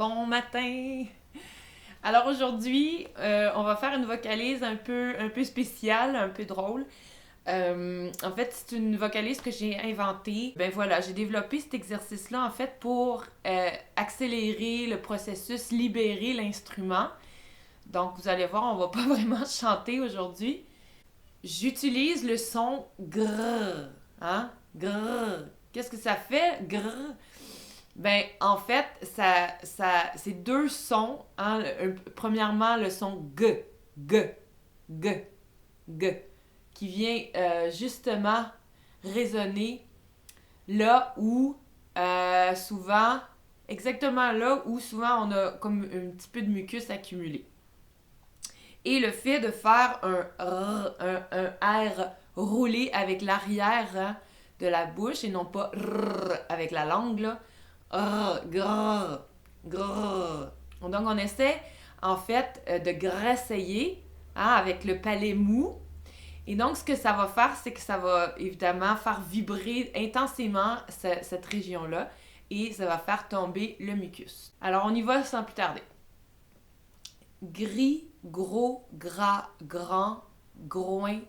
Bon matin! Alors aujourd'hui, on va faire une vocalise un peu spéciale, un peu drôle. En fait, c'est une vocalise que j'ai inventée. Ben voilà, j'ai développé cet exercice-là en fait pour accélérer le processus, libérer l'instrument. Donc vous allez voir, on va pas vraiment chanter aujourd'hui. J'utilise le son grrr, hein? Grrr. Qu'est-ce que ça fait? Grrr. Ben, en fait, c'est deux sons. Hein. Premièrement, le son G, G, G, qui vient justement résonner là où souvent, exactement là où souvent on a comme un petit peu de mucus accumulé. Et le fait de faire un R roulé avec l'arrière hein, de la bouche et non pas R avec la langue, là, grrr, grrr. Donc, on essaie, en fait, de grasseiller hein, avec le palais mou. Et donc, ce que ça va faire, c'est que ça va évidemment faire vibrer intensément cette région-là et ça va faire tomber le mucus. Alors, on y va sans plus tarder. Gris, gros, gras, grand, groin,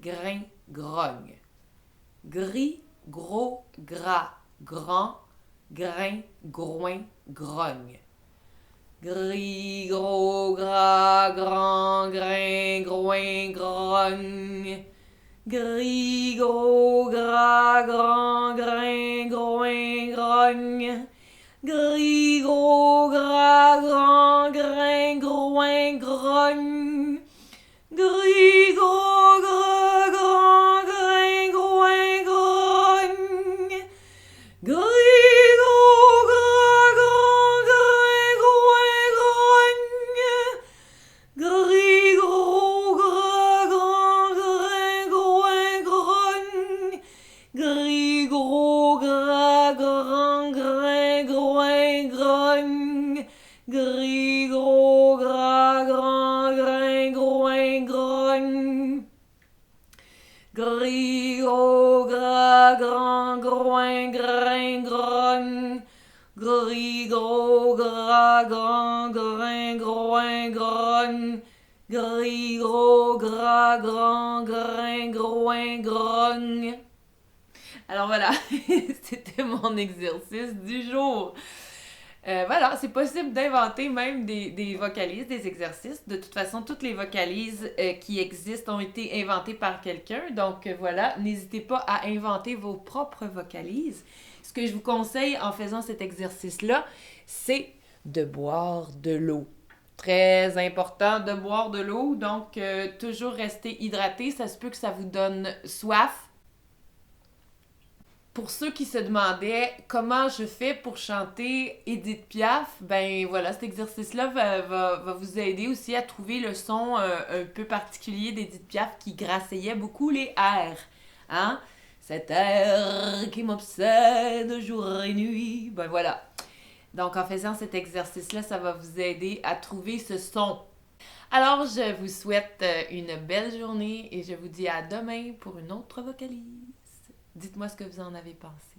grain, grogne. Gris, gros, gras, grand, grain, groin, grogne. Gris, gros, gras, grand, grain, groin, grogne. Gris, gros, gras, grand, grain, groin, grogne. Gris, gros, gras, grand, grain, groin, grogne. Gris, gros, gras, grand, grain, groin, grogne. Gris, gros, gras, grand, grain, groin, grogne. Gris, gros, gras, grand, grain, groin, grogne. Gris, gros, gras, grand, grain, groin, grogne. Gris, gros, gras, grand, grain, groin, grogne. Gris, gros, gras, grand, groin, grain, grogne. Gris, gros, gras, grand, grain, groin, grogne. Gris, gros, gras, grand, grain, groin, grogne. Alors voilà, c'était mon exercice du jour. Voilà, c'est possible d'inventer même des vocalises, des exercices. De toute façon, toutes les vocalises qui existent ont été inventées par quelqu'un. Donc voilà, n'hésitez pas à inventer vos propres vocalises. Ce que je vous conseille en faisant cet exercice-là, c'est de boire de l'eau. Très important de boire de l'eau, donc toujours rester hydraté. Ça se peut que ça vous donne soif. Pour ceux qui se demandaient comment je fais pour chanter Édith Piaf, ben voilà, cet exercice-là va vous aider aussi à trouver le son un peu particulier d'Édith Piaf qui grasseyait beaucoup les R. Hein? Cet air qui m'obsède jour et nuit. Ben voilà. Donc en faisant cet exercice-là, ça va vous aider à trouver ce son. Alors je vous souhaite une belle journée et je vous dis à demain pour une autre vocalise. Dites-moi ce que vous en avez pensé.